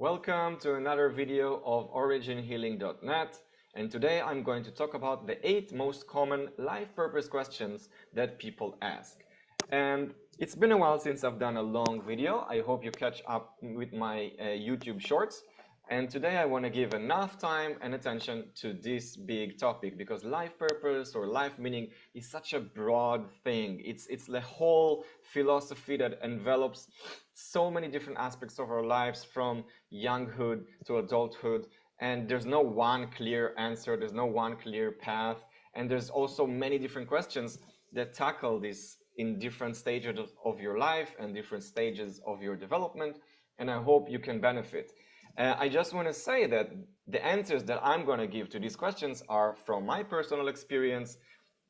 Welcome to another video of originhealing.net, and today I'm going to talk about the 8 most common life purpose questions that people ask. And it's been a while since I've done a long video. I hope you catch up with my YouTube shorts. And today I want to give enough time and attention to this big topic because life purpose or life meaning is such a broad thing. It's the whole philosophy that envelops so many different aspects of our lives from younghood to adulthood. And there's no one clear answer, there's no one clear path. And there's also many different questions that tackle this in different stages of your life and different stages of your development. And I hope you can benefit. I just want to say that the answers that I'm going to give to these questions are from my personal experience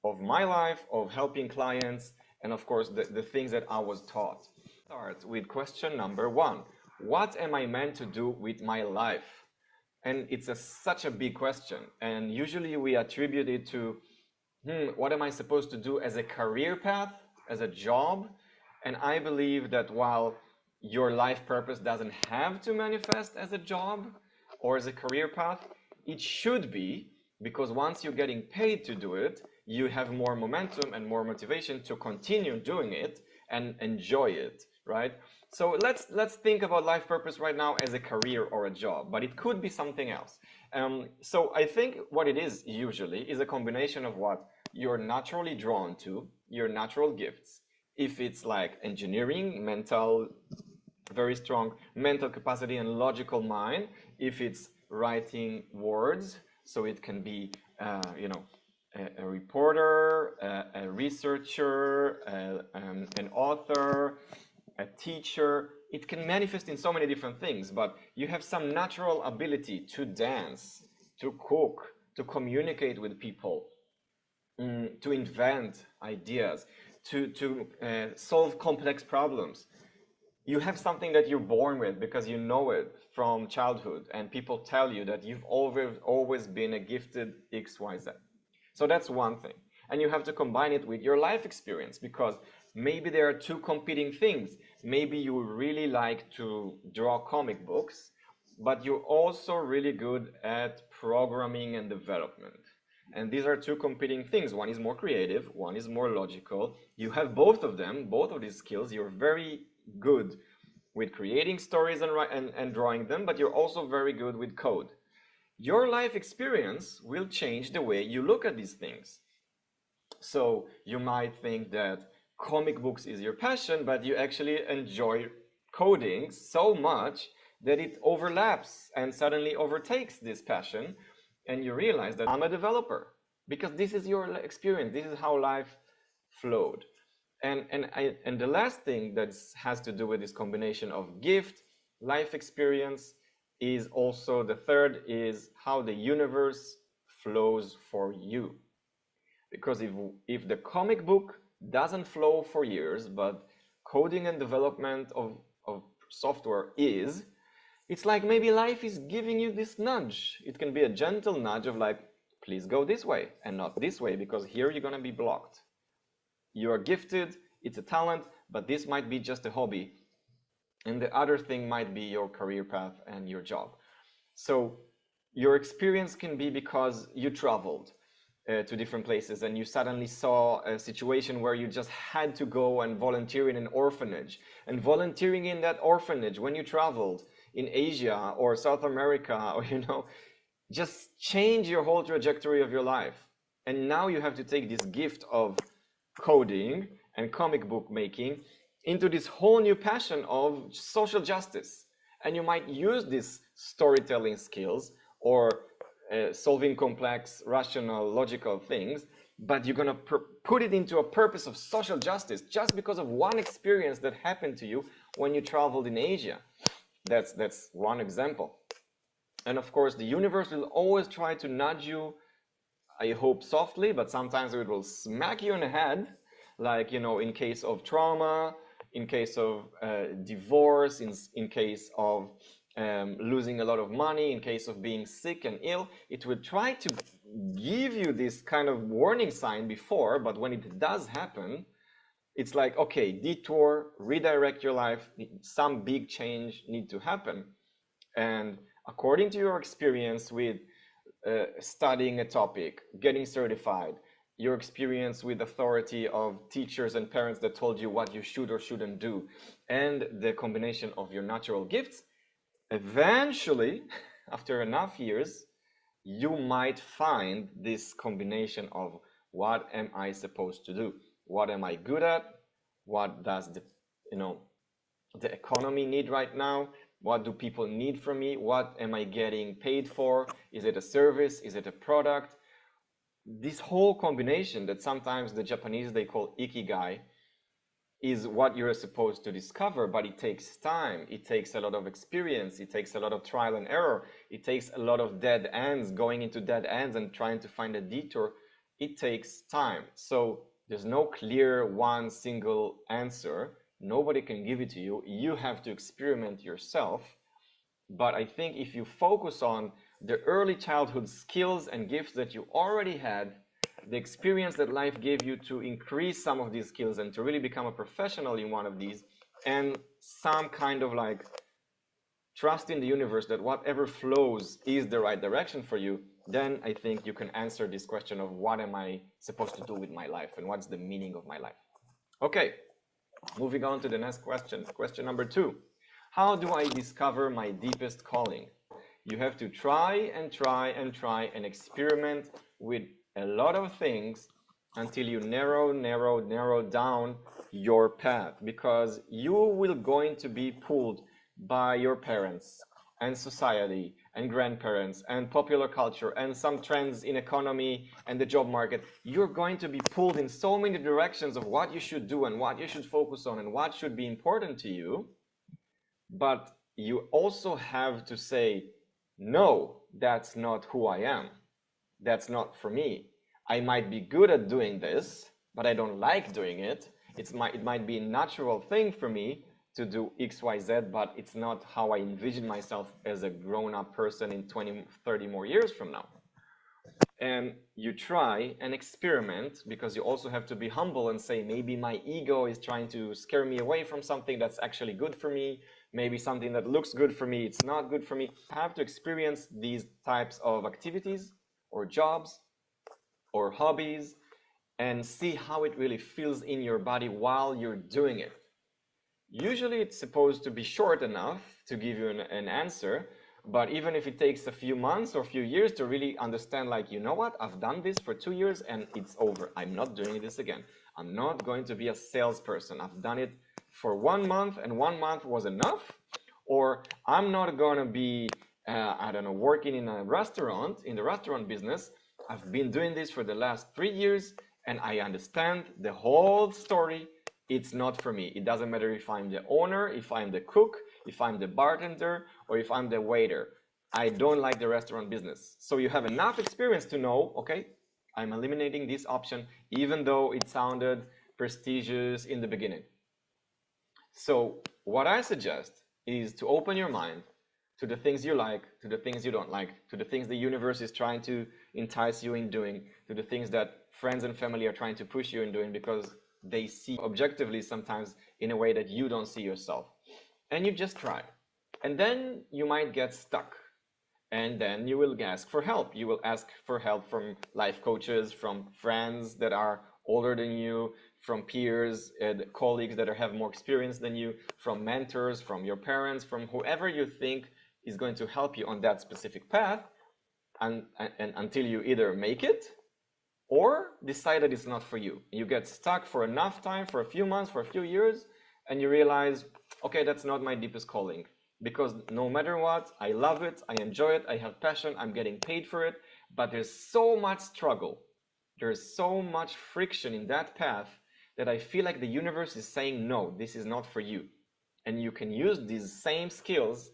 of my life, of helping clients, and of course the things that I was taught. Start with question number 1. What am I meant to do with my life? And it's such a big question, and usually we attribute it to what am I supposed to do as a career path, as a job? And I believe that while your life purpose doesn't have to manifest as a job or as a career path, it should be, because once you're getting paid to do it, you have more momentum and more motivation to continue doing it and enjoy it, right? So let's think about life purpose right now as a career or a job, but it could be something else. So I think what it is usually is a combination of what you're naturally drawn to, your natural gifts. If it's like engineering, very strong mental capacity and logical mind. If it's writing words, so it can be, a reporter, a researcher, an author, a teacher. It can manifest in so many different things, but you have some natural ability to dance, to cook, to communicate with people, to invent ideas, to solve complex problems. You have something that you're born with because you know it from childhood, and people tell you that you've always been a gifted XYZ. So that's one thing. And you have to combine it with your life experience, because maybe there are two competing things. Maybe you really like to draw comic books, but you're also really good at programming and development. And these are two competing things. One is more creative, one is more logical. You have both of them, both of these skills. You're very good with creating stories and drawing them, but you're also very good with code. Your life experience will change the way you look at these things. So you might think that comic books is your passion, but you actually enjoy coding so much that it overlaps and suddenly overtakes this passion, and you realize that I'm a developer because this is your experience. This is how life flowed. And the last thing that has to do with this combination of gift, life experience, is also the third is how the universe flows for you. Because if the comic book doesn't flow for years, but coding and development of software is, it's like maybe life is giving you this nudge. It can be a gentle nudge of like, please go this way and not this way, because here you're going to be blocked. You are gifted, it's a talent, but this might be just a hobby. And the other thing might be your career path and your job. So your experience can be because you traveled to different places and you suddenly saw a situation where you just had to go and volunteer in an orphanage. And volunteering in that orphanage when you traveled in Asia or South America, or just change your whole trajectory of your life. And now you have to take this gift of coding and comic book making into this whole new passion of social justice. And you might use these storytelling skills or solving complex, rational, logical things, but you're going to put it into a purpose of social justice just because of one experience that happened to you when you traveled in Asia. That's one example. And of course, the universe will always try to nudge you, I hope softly, but sometimes it will smack you in the head, like, in case of trauma, in case of divorce, in case of losing a lot of money, in case of being sick and ill. It will try to give you this kind of warning sign before, but when it does happen, it's like, okay, detour, redirect your life, some big change need to happen. And according to your experience with studying a topic, getting certified, your experience with authority of teachers and parents that told you what you should or shouldn't do, and the combination of your natural gifts, eventually, after enough years, you might find this combination of what am I supposed to do? What am I good at? What does the economy need right now? What do people need from me? What am I getting paid for? Is it a service? Is it a product? This whole combination that sometimes the Japanese they call ikigai is what you're supposed to discover, but it takes time. It takes a lot of experience. It takes a lot of trial and error. It takes a lot of dead ends, going into dead ends and trying to find a detour. It takes time. So there's no clear one single answer. Nobody can give it to you. You have to experiment yourself. But I think if you focus on the early childhood skills and gifts that you already had, the experience that life gave you to increase some of these skills and to really become a professional in one of these, and some kind of like trust in the universe that whatever flows is the right direction for you, then I think you can answer this question of what am I supposed to do with my life and what's the meaning of my life. Okay, moving on to the next question. Question number 2. How do I discover my deepest calling? You have to try and try and try and experiment with a lot of things until you narrow down your path, because you will going to be pulled by your parents and society and grandparents and popular culture and some trends in economy and the job market. You're going to be pulled in so many directions of what you should do and what you should focus on and what should be important to you. But you also have to say, no, that's not who I am. That's not for me. I might be good at doing this, but I don't like doing it. It might be a natural thing for me to do X, Y, Z, but it's not how I envision myself as a grown-up person in 20, 30 more years from now. And you try and experiment, because you also have to be humble and say, maybe my ego is trying to scare me away from something that's actually good for me. Maybe something that looks good for me, it's not good for me. You have to experience these types of activities or jobs or hobbies and see how it really feels in your body while you're doing it. Usually it's supposed to be short enough to give you an answer, but even if it takes a few months or a few years to really understand, like, you know what, I've done this for 2 years and it's over. I'm not doing this again. I'm not going to be a salesperson. I've done it for 1 month and 1 month was enough. Or I'm not going to be, I don't know, working in a restaurant, in the restaurant business. I've been doing this for the last 3 years and I understand the whole story. It's not for me. It doesn't matter if I'm the owner, if I'm the cook, if I'm the bartender, or if I'm the waiter. I don't like the restaurant business. So you have enough experience to know, okay, I'm eliminating this option, even though it sounded prestigious in the beginning. So what I suggest is to open your mind to the things you like, to the things you don't like, to the things the universe is trying to entice you in doing, to the things that friends and family are trying to push you in doing, because they see objectively sometimes in a way that you don't see yourself. And you just try. And then you might get stuck. And then you will ask for help. You will ask for help from life coaches, from friends that are older than you, from peers, colleagues that have more experience than you, from mentors, from your parents, from whoever you think is going to help you on that specific path, and until you either make it or decide that it's not for you. You get stuck for enough time, for a few months, for a few years, and you realize, okay, that's not my deepest calling. Because no matter what, I love it, I enjoy it, I have passion, I'm getting paid for it, but there's so much struggle, there's so much friction in that path that I feel like the universe is saying, no, this is not for you. And you can use these same skills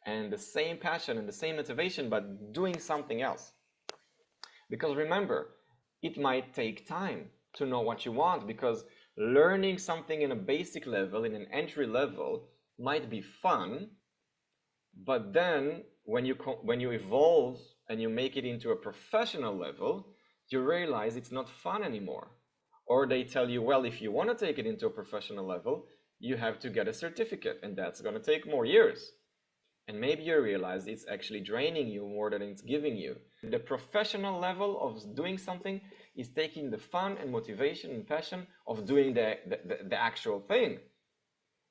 and the same passion and the same motivation, but doing something else. Because remember, it might take time to know what you want, because learning something in a basic level, in an entry level, might be fun, but then when you evolve and you make it into a professional level, you realize it's not fun anymore. Or they tell you, well, if you want to take it into a professional level, you have to get a certificate, and that's going to take more years. And maybe you realize it's actually draining you more than it's giving you. The professional level of doing something is taking the fun and motivation and passion of doing the actual thing.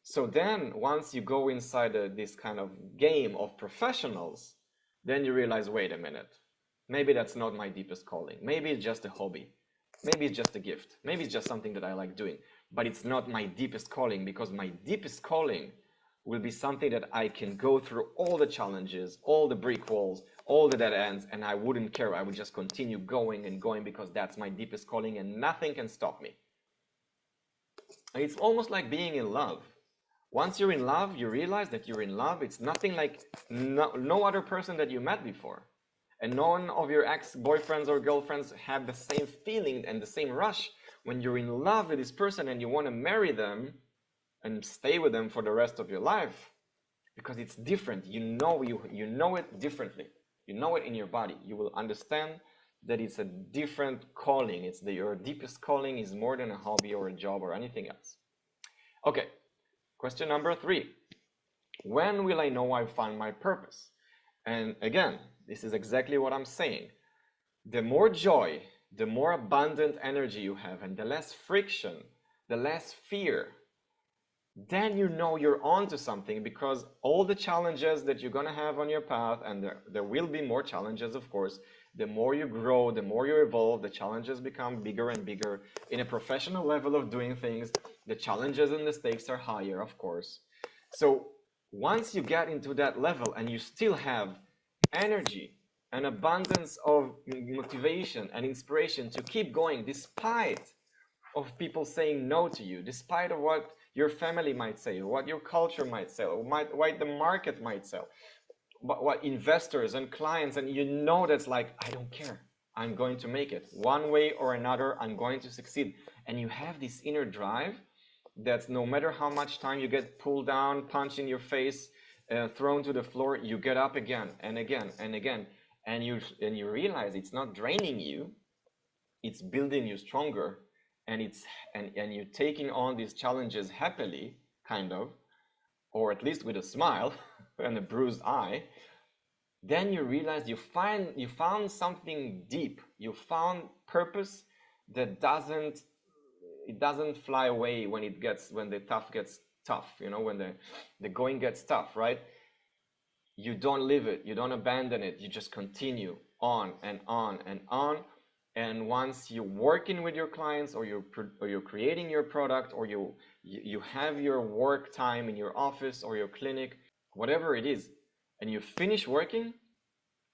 So then once you go inside this kind of game of professionals, then you realize, wait a minute, maybe that's not my deepest calling. Maybe it's just a hobby. Maybe it's just a gift. Maybe it's just something that I like doing. But it's not my deepest calling, because my deepest calling will be something that I can go through all the challenges, all the brick walls, all the dead ends, and I wouldn't care. I would just continue going and going, because that's my deepest calling and nothing can stop me. And it's almost like being in love. Once you're in love, you realize that you're in love. It's nothing like no other person that you met before. And none of your ex-boyfriends or girlfriends have the same feeling and the same rush when you're in love with this person and you want to marry them and stay with them for the rest of your life, because it's different. You know it differently. You know it in your body. You will understand that it's a different calling. It's your deepest calling is more than a hobby or a job or anything else. Okay, question number 3. When will I know I've found my purpose? And again, this is exactly what I'm saying. The more joy, the more abundant energy you have, and the less friction, the less fear, then you know you're on to something, because all the challenges that you're going to have on your path, and there will be more challenges, of course, the more you grow, the more you evolve, the challenges become bigger and bigger. In a professional level of doing things, the challenges and the stakes are higher, of course. So once you get into that level and you still have energy, an abundance of motivation and inspiration to keep going despite of people saying no to you, despite of what your family might say, or what your culture might say, or what the market might say, what investors and clients, and you know that's like, I don't care, I'm going to make it one way or another, I'm going to succeed. And you have this inner drive that no matter how much time you get pulled down, punched in your face, thrown to the floor, you get up again and again and again, and you realize it's not draining you, it's building you stronger, and you're taking on these challenges happily, kind of, or at least with a smile and a bruised eye. Then you realize you found something deep. You found purpose that doesn't fly away when the tough gets tough, when the going gets tough, right? You don't leave it, you don't abandon it, you just continue on and on and on. And once you're working with your clients, or you're creating your product, or you have your work time in your office or your clinic, whatever it is, and you finish working,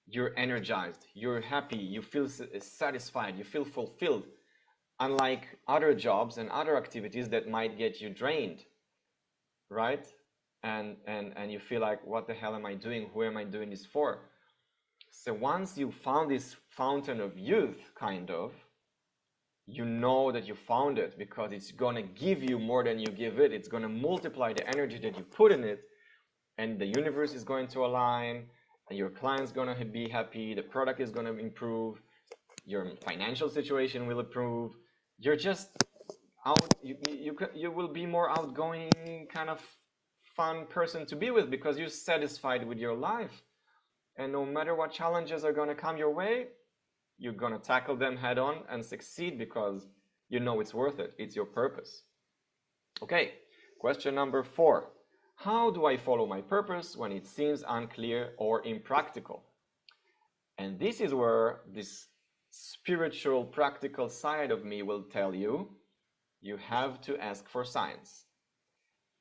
you're energized, you're happy, you feel satisfied, you feel fulfilled, unlike other jobs and other activities that might get you drained, right? And you feel like, what the hell am I doing? Who am I doing this for? So once you found this fountain of youth, kind of, you know that you found it, because it's going to give you more than you give it. It's going to multiply the energy that you put in it, and the universe is going to align, and your client's going to be happy, the product is going to improve, your financial situation will improve. You're just out, you will be more outgoing, kind of fun person to be with, because you're satisfied with your life. And no matter what challenges are going to come your way, you're going to tackle them head on and succeed, because you know it's worth it. It's your purpose. Okay, question number 4. How do I follow my purpose when it seems unclear or impractical? And this is where this spiritual, practical side of me will tell you, you have to ask for signs.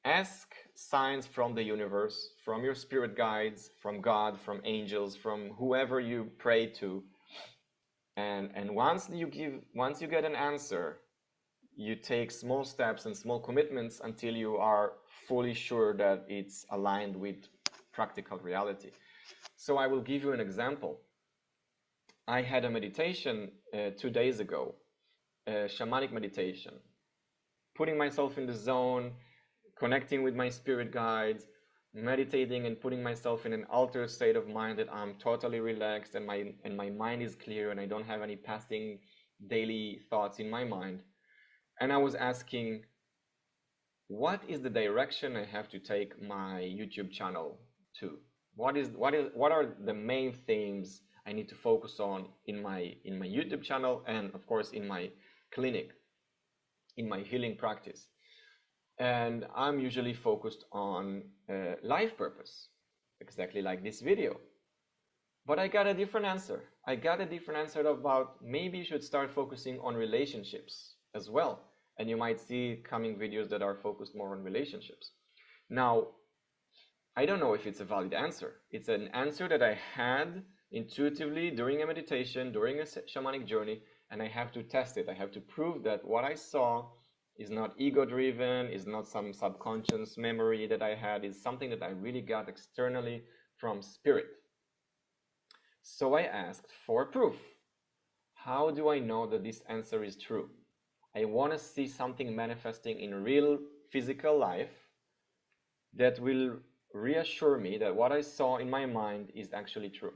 Ask signs from the universe, from your spirit guides, from God, from angels, from whoever you pray to. And once you get an answer, you take small steps and small commitments until you are fully sure that it's aligned with practical reality. So I will give you an example. I had a meditation 2 days ago, a shamanic meditation, putting myself in the zone, connecting with my spirit guides, meditating and putting myself in an altered state of mind that I'm totally relaxed and my mind is clear and I don't have any passing daily thoughts in my mind. And I was asking, what is the direction I have to take my YouTube channel to? What are the main themes I need to focus on in my YouTube channel, and of course in my clinic, in my healing practice. And I'm usually focused on life purpose, exactly like this video. But I got a different answer. I got a different answer about maybe you should start focusing on relationships as well. And you might see coming videos that are focused more on relationships. Now, I don't know if it's a valid answer. It's an answer that I had intuitively during a meditation, during a shamanic journey, and I have to test it. I have to prove that what I saw is not ego-driven, is not some subconscious memory that I had, is something that I really got externally from spirit. So I asked for proof. How do I know that this answer is true? I want to see something manifesting in real physical life that will reassure me that what I saw in my mind is actually true.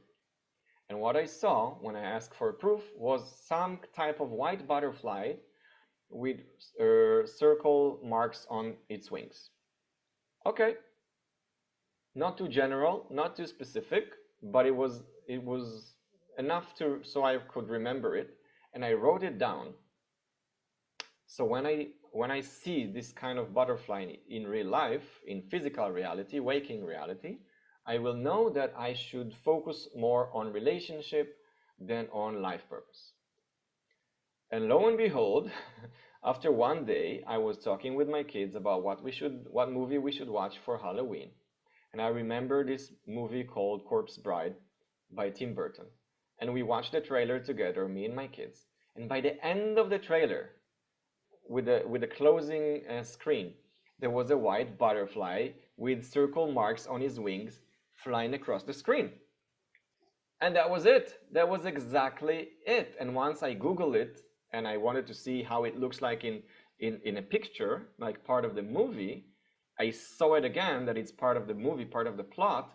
And what I saw when I asked for proof was some type of white butterfly with circle marks on its wings. Okay, not too general, not too specific, but it was enough so I could remember it, and I wrote it down. So when I see this kind of butterfly in real life, in physical reality, waking reality, I will know that I should focus more on relationship than on life purpose. And lo and behold, after one day, I was talking with my kids about what movie we should watch for Halloween. And I remember this movie called Corpse Bride by Tim Burton. And we watched the trailer together, me and my kids. And by the end of the trailer, with the closing screen, there was a white butterfly with circle marks on his wings flying across the screen. And that was it. That was exactly it. And once I Googled it, and I wanted to see how it looks like in a picture, like part of the movie, I saw it again, that it's part of the movie, part of the plot.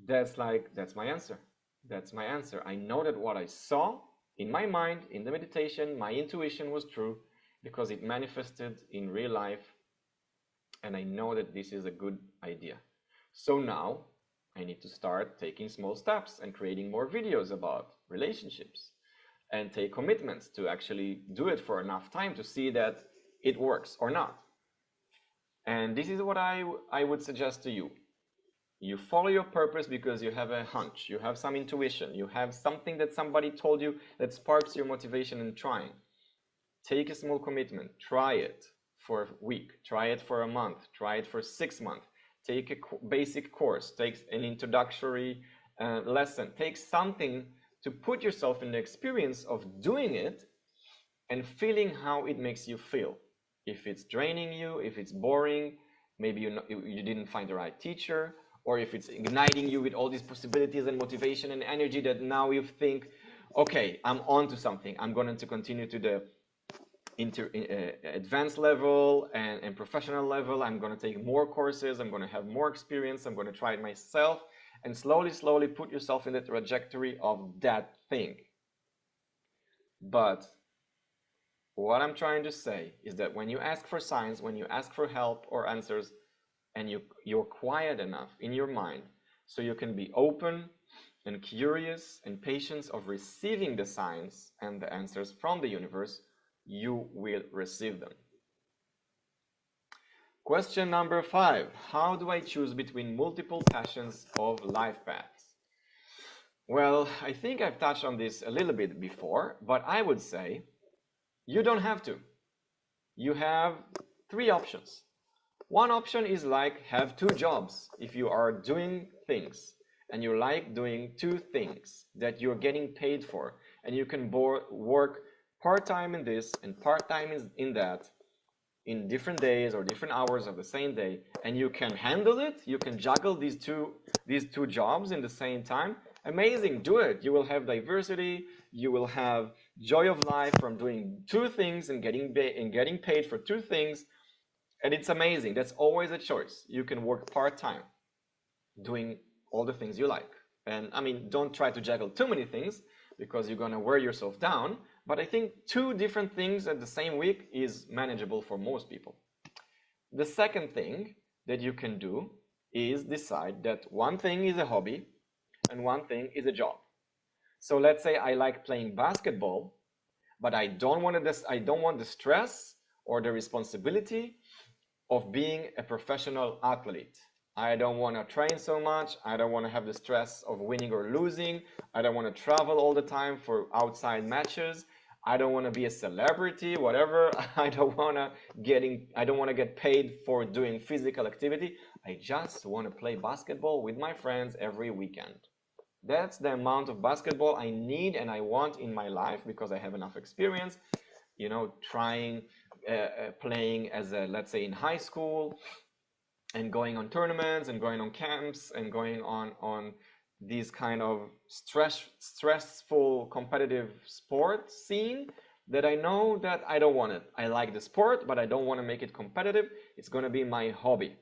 That's my answer. That's my answer. I know that what I saw in my mind, in the meditation, my intuition was true because it manifested in real life. And I know that this is a good idea. So now I need to start taking small steps and creating more videos about relationships and take commitments to actually do it for enough time to see that it works or not. And this is what I would suggest to you. You follow your purpose because you have a hunch, you have some intuition, you have something that somebody told you that sparks your motivation in trying. Take a small commitment, try it for a week, try it for a month, try it for 6 months. Take a basic course, take an introductory lesson, take something to put yourself in the experience of doing it and feeling how it makes you feel. If it's draining you, if it's boring, maybe you didn't find the right teacher, or if it's igniting you with all these possibilities and motivation and energy that now you think, okay, I'm on to something. I'm going to continue to the advanced level and professional level. I'm going to take more courses. I'm going to have more experience. I'm going to try it myself. And slowly put yourself in the trajectory of that thing. But what I'm trying to say is that when you ask for signs, when you ask for help or answers, and you're quiet enough in your mind so you can be open and curious and patient of receiving the signs and the answers from the universe, you will receive them. Question number 5. How do I choose between multiple passions of life paths? Well, I think I've touched on this a little bit before, but I would say you don't have to. You have 3 options. One option is like have 2 jobs. If you are doing things and you like doing 2 things that you're getting paid for, and you can work part-time in this and part-time in that, in different days or different hours of the same day, and you can handle it, you can juggle these two jobs in the same time, amazing, do it. You will have diversity, you will have joy of life from doing 2 things and getting paid for 2 things, and it's amazing. That's always a choice. You can work part-time doing all the things you like. And I mean, don't try to juggle too many things because you're going to wear yourself down. But I think 2 different things at the same week is manageable for most people. The second thing that you can do is decide that one thing is a hobby and one thing is a job. So let's say I like playing basketball, but I don't want the stress or the responsibility of being a professional athlete. I don't want to train so much. I don't want to have the stress of winning or losing. I don't want to travel all the time for outside matches. I don't want to be a celebrity, whatever. I don't want to get paid for doing physical activity. I just want to play basketball with my friends every weekend. That's the amount of basketball I need and I want in my life because I have enough experience, trying playing as let's say in high school, and going on tournaments and going on camps and going on these kind of stressful competitive sport scene, that I know that I don't want it. I like the sport, but I don't want to make it competitive. It's going to be my hobby.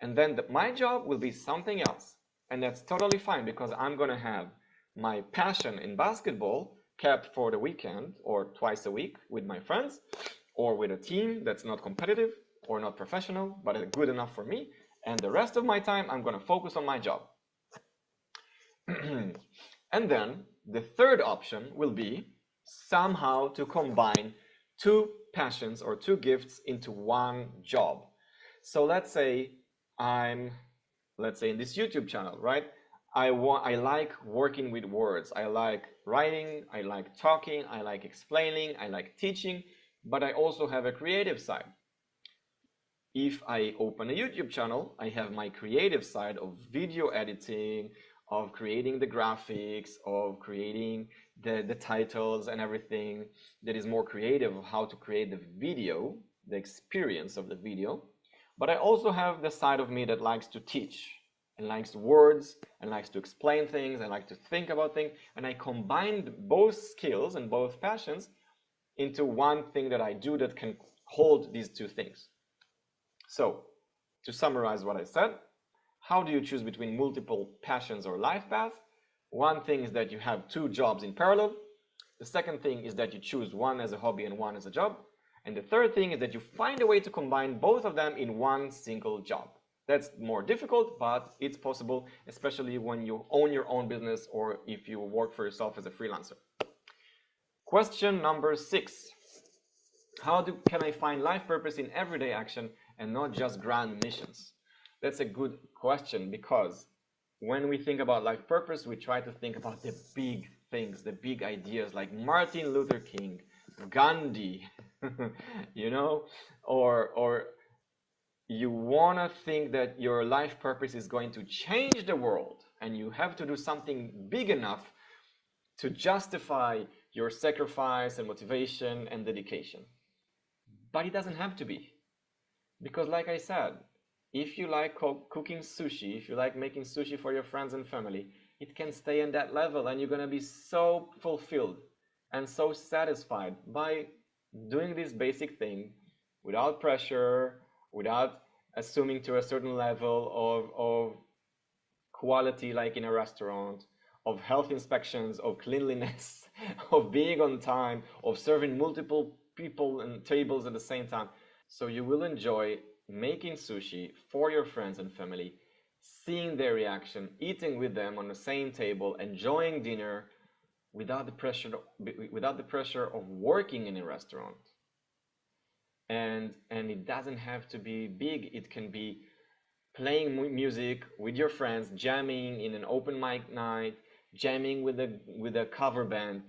And then my job will be something else. And that's totally fine because I'm going to have my passion in basketball kept for the weekend or twice a week with my friends or with a team that's not competitive or not professional, but good enough for me. And the rest of my time, I'm going to focus on my job. And then the third option will be somehow to combine two passions or two gifts into one job. So let's say in this YouTube channel, right? I like working with words. I like writing, I like talking, I like explaining, I like teaching, but I also have a creative side. If I open a YouTube channel, I have my creative side of video editing, of creating the graphics, of creating the titles and everything that is more creative of how to create the video, the experience of the video. But I also have the side of me that likes to teach and likes words and likes to explain things and likes to think about things. And I combined both skills and both passions into one thing that I do that can hold these two things. So, to summarize what I said, how do you choose between multiple passions or life paths? One thing is that you have two jobs in parallel. The second thing is that you choose one as a hobby and one as a job. And the third thing is that you find a way to combine both of them in one single job. That's more difficult, but it's possible, especially when you own your own business or if you work for yourself as a freelancer. Question number 6. How can I find life purpose in everyday action and not just grand missions? That's a good question because when we think about life purpose, we try to think about the big things, the big ideas like Martin Luther King, Gandhi, or you want to think that your life purpose is going to change the world and you have to do something big enough to justify your sacrifice and motivation and dedication. But it doesn't have to be. Because like I said, if you like cooking sushi, if you like making sushi for your friends and family, it can stay in that level and you're going to be so fulfilled and so satisfied by doing this basic thing without pressure, without assuming to a certain level of quality like in a restaurant, of health inspections, of cleanliness, of being on time, of serving multiple people and tables at the same time. So you will enjoy making sushi for your friends and family, seeing their reaction, eating with them on the same table, enjoying dinner without the pressure of working in a restaurant. And it doesn't have to be big. It can be playing music with your friends, jamming in an open mic night, jamming with a cover band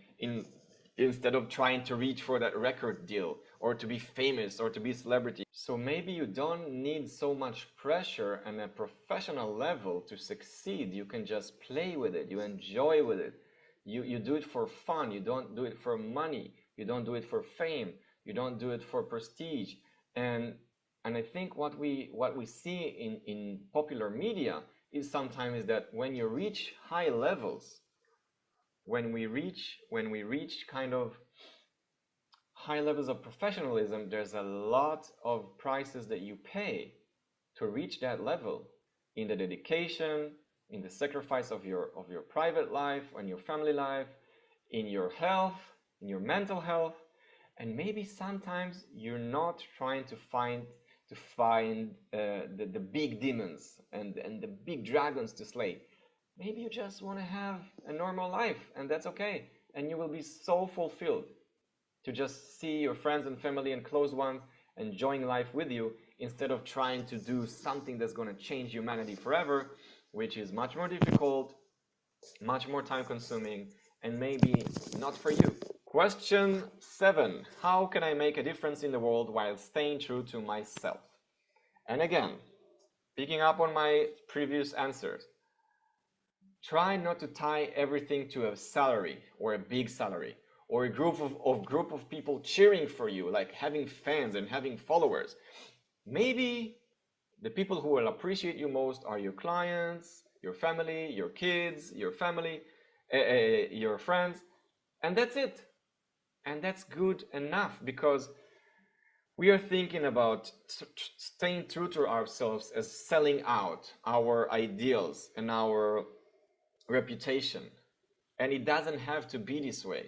instead of trying to reach for that record deal or to be famous or to be a celebrity. So maybe you don't need so much pressure and a professional level to succeed. You can just play with it. You enjoy with it. You do it for fun. You don't do it for money. You don't do it for fame. You don't do it for prestige. And I think what we see in popular media is sometimes that when you reach high levels, when we reach kind of high levels of professionalism, there's a lot of prices that you pay to reach that level, in the dedication, in the sacrifice of your private life and your family life, in your health, in your mental health. And maybe sometimes you're not trying to to find the big demons and the big dragons to slay. Maybe you just want to have a normal life, and that's okay. And you will be so fulfilled to just see your friends and family and close ones enjoying life with you, instead of trying to do something that's going to change humanity forever, which is much more difficult, much more time consuming, and maybe not for you. Question 7. How can I make a difference in the world while staying true to myself? And again, picking up on my previous answers, try not to tie everything to a salary or a big salary or a group of people cheering for you, like having fans and having followers. Maybe the people who will appreciate you most are your clients, your family, your kids, your family, your friends, and that's it. And that's good enough, because we are thinking about staying true to ourselves as selling out our ideals and our reputation. And it doesn't have to be this way.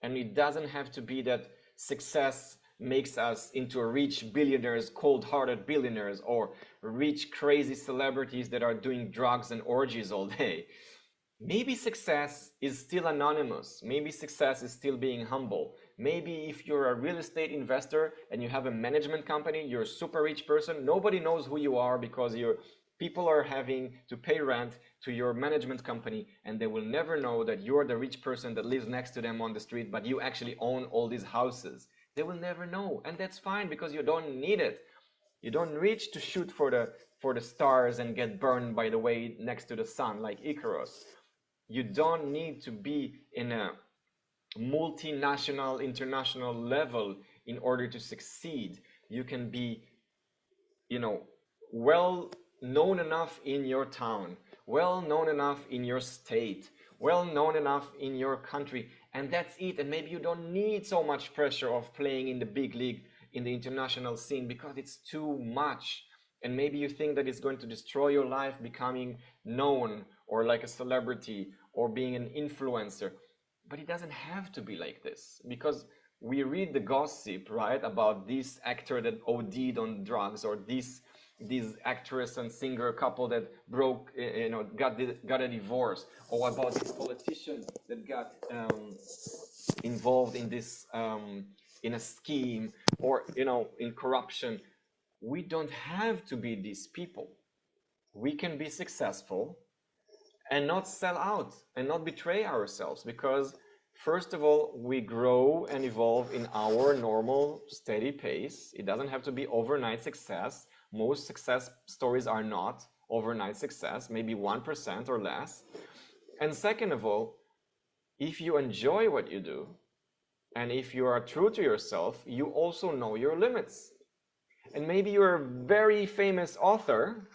And it doesn't have to be that success makes us into rich billionaires, cold-hearted billionaires, or rich, crazy celebrities that are doing drugs and orgies all day. Maybe success is still anonymous. Maybe success is still being humble. Maybe if you're a real estate investor and you have a management company, you're a super rich person, nobody knows who you are because people are having to pay rent to your management company, and they will never know that you're the rich person that lives next to them on the street, but you actually own all these houses. They will never know, and that's fine, because you don't need it. You don't reach to shoot for the stars and get burned by the way next to the sun like Icarus. You don't need to be in a multinational, international level in order to succeed. You can be, well known enough in your town, well known enough in your state, well known enough in your country, and that's it. And maybe you don't need so much pressure of playing in the big league, in the international scene, because it's too much. And maybe you think that it's going to destroy your life becoming known or like a celebrity or being an influencer. But it doesn't have to be like this, because we read the gossip, right, about this actor that OD'd on drugs, or this actress and singer couple that got a divorce, or about this politician that got involved in this in a scheme, or in corruption. We don't have to be these people. We can be successful and not sell out and not betray ourselves, because first of all, we grow and evolve in our normal steady pace. It doesn't have to be overnight success. Most success stories are not overnight success, maybe 1% or less. And second of all, if you enjoy what you do and if you are true to yourself, you also know your limits. And maybe you're a very famous author,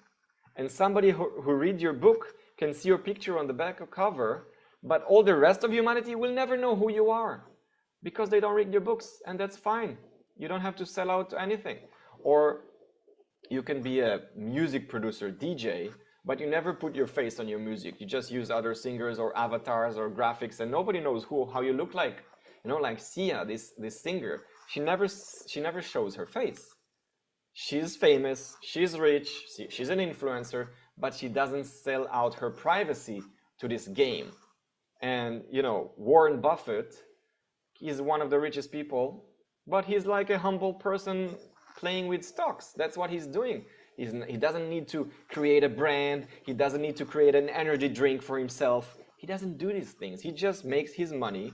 and somebody who reads your book can see your picture on the back of cover, but all the rest of humanity will never know who you are because they don't read your books, and that's fine. You don't have to sell out to anything. Or you can be a music producer, DJ, but you never put your face on your music. You just use other singers or avatars or graphics, and nobody knows how you look like. Like Sia, this singer, she never shows her face. She's famous, she's rich, she's an influencer, but she doesn't sell out her privacy to this game. And, Warren Buffett, he's one of the richest people, but he's like a humble person playing with stocks. That's what he's doing. He doesn't need to create a brand. He doesn't need to create an energy drink for himself. He doesn't do these things. He just makes his money.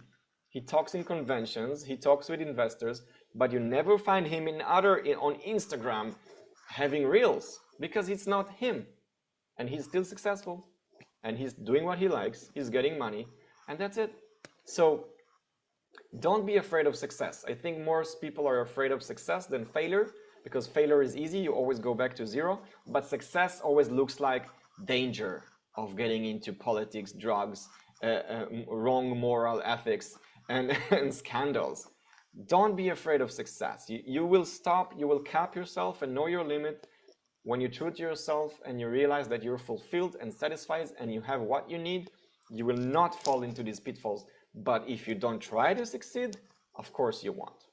He talks in conventions. He talks with investors. But you never find him on Instagram having reels, because it's not him. And he's still successful. And he's doing what he likes. He's getting money. And that's it. So don't be afraid of success. I think most people are afraid of success than failure, because failure is easy. You always go back to zero. But success always looks like danger of getting into politics, drugs, wrong moral ethics, and scandals. Don't be afraid of success. You will stop, you will cap yourself and know your limit when you're true to yourself and you realize that you're fulfilled and satisfied and you have what you need. You will not fall into these pitfalls. But if you don't try to succeed, of course you won't.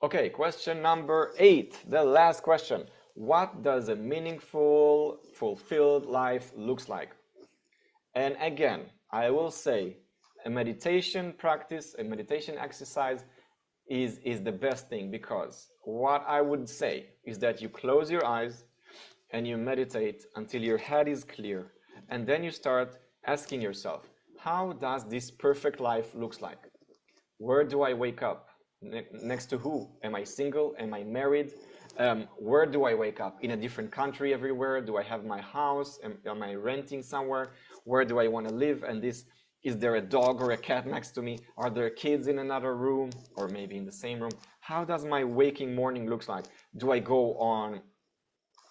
Okay, question number 8, the last question. What does a meaningful, fulfilled life looks like? And again, I will say a meditation practice, a meditation exercise is the best thing, because what I would say is that you close your eyes and you meditate until your head is clear, and then you start asking yourself, how does this perfect life looks like? Where do I wake up? Next to who? Am I single? Am I married? Where do I wake up? In a different country everywhere? Do I have my house? Am I renting somewhere? Where do I want to live? And this, is there a dog or a cat next to me? Are there kids in another room or maybe in the same room? How does my waking morning looks like? Do I go on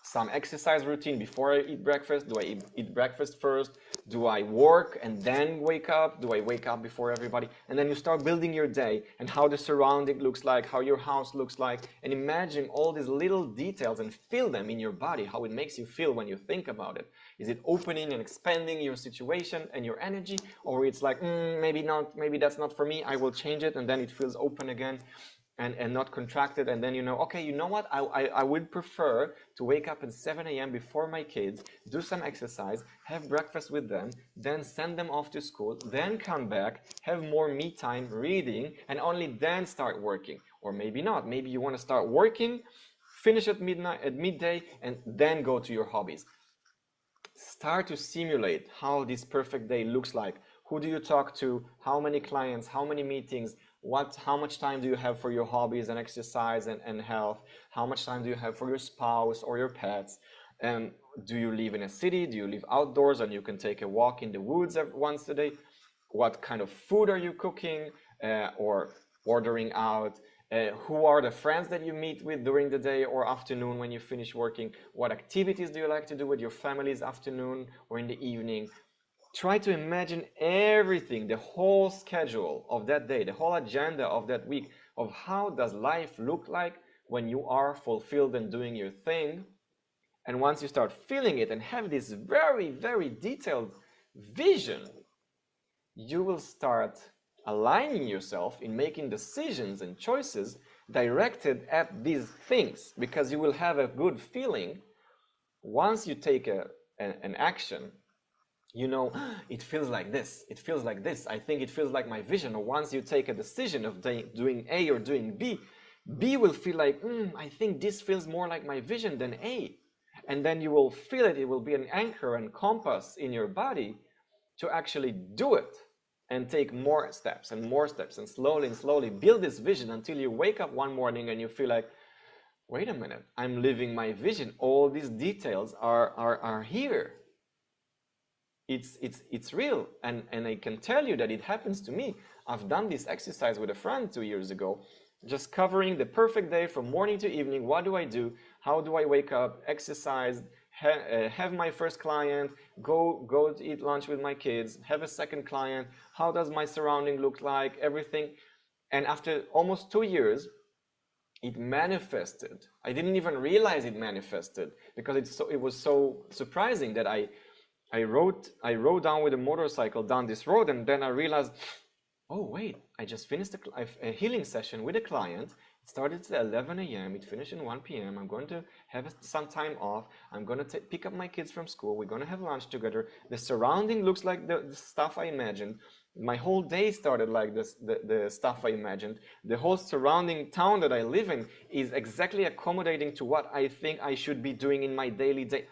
some exercise routine before I eat breakfast? Do I eat breakfast first? Do I work and then wake up? Do I wake up before everybody? And then you start building your day and how the surrounding looks like, how your house looks like, and imagine all these little details and feel them in your body, how it makes you feel when you think about it. Is it opening and expanding your situation and your energy? Or it's like, maybe not, maybe that's not for me, I will change it, and then it feels open again. And not contracted, and then you know, okay, you know what, I would prefer to wake up at 7 a.m. before my kids, do some exercise, have breakfast with them, then send them off to school, then come back, have more me time reading, and only then start working. Or maybe not, maybe you want to start working, finish at midnight, at midday, and then go to your hobbies. Start to simulate how this perfect day looks like. Who do you talk to? How many clients? How many meetings? How much time do you have for your hobbies and exercise and health? How much time do you have for your spouse or your pets? And do you live in a city? Do you live outdoors and you can take a walk in the woods once a day? What kind of food are you cooking or ordering out? Who are the friends that you meet with during the day or afternoon when you finish working? What activities do you like to do with your family's afternoon or in the evening? Try to imagine everything, the whole schedule of that day, the whole agenda of that week, of how does life look like when you are fulfilled and doing your thing. And once you start feeling it and have this very, very detailed vision, you will start aligning yourself in making decisions and choices directed at these things, because you will have a good feeling once you take an action. You know, it feels like this, it feels like this, I think it feels like my vision. Or once you take a decision of doing A or doing B, B will feel like, I think this feels more like my vision than A. And then you will feel it, it will be an anchor and compass in your body to actually do it and take more steps and slowly build this vision until you wake up one morning and you feel like, wait a minute, I'm living my vision. All these details are here. It's real, and I can tell you that it happens to me. I've done this exercise with a friend 2 years ago, just covering the perfect day from morning to evening. What do I do? How do I wake up, exercise, have my first client, go to eat lunch with my kids, have a second client, how does my surrounding look like, everything. And after almost 2 years, it manifested. I didn't even realize it manifested, because it was so surprising that I rode down with a motorcycle down this road, and then I realized, oh wait, I just finished a healing session with a client. It started at 11 a.m. It finished at 1 p.m. I'm going to have some time off. I'm going to pick up my kids from school. We're going to have lunch together. The surrounding looks like the stuff I imagined. My whole day started like this, the stuff I imagined. The whole surrounding town that I live in is exactly accommodating to what I think I should be doing in my daily day.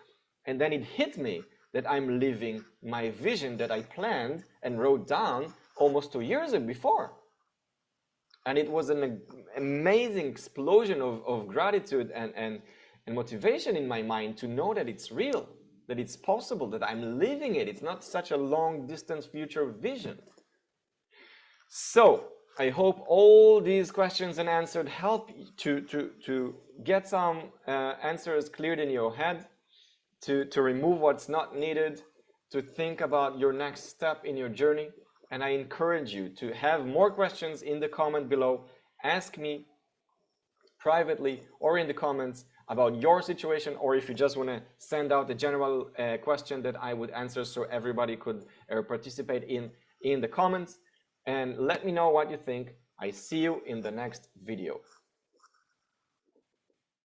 And then it hit me that I'm living my vision that I planned and wrote down almost 2 years before. And it was an amazing explosion of gratitude and motivation in my mind to know that it's real, that it's possible, that I'm living it. It's not such a long distance future vision. So I hope all these questions and answers help to get some answers cleared in your head, to remove what's not needed, to think about your next step in your journey. And I encourage you to have more questions in the comment below. Ask me privately or in the comments about your situation, or if you just want to send out a general question that I would answer so everybody could participate in the comments. And let me know what you think. I see you in the next video.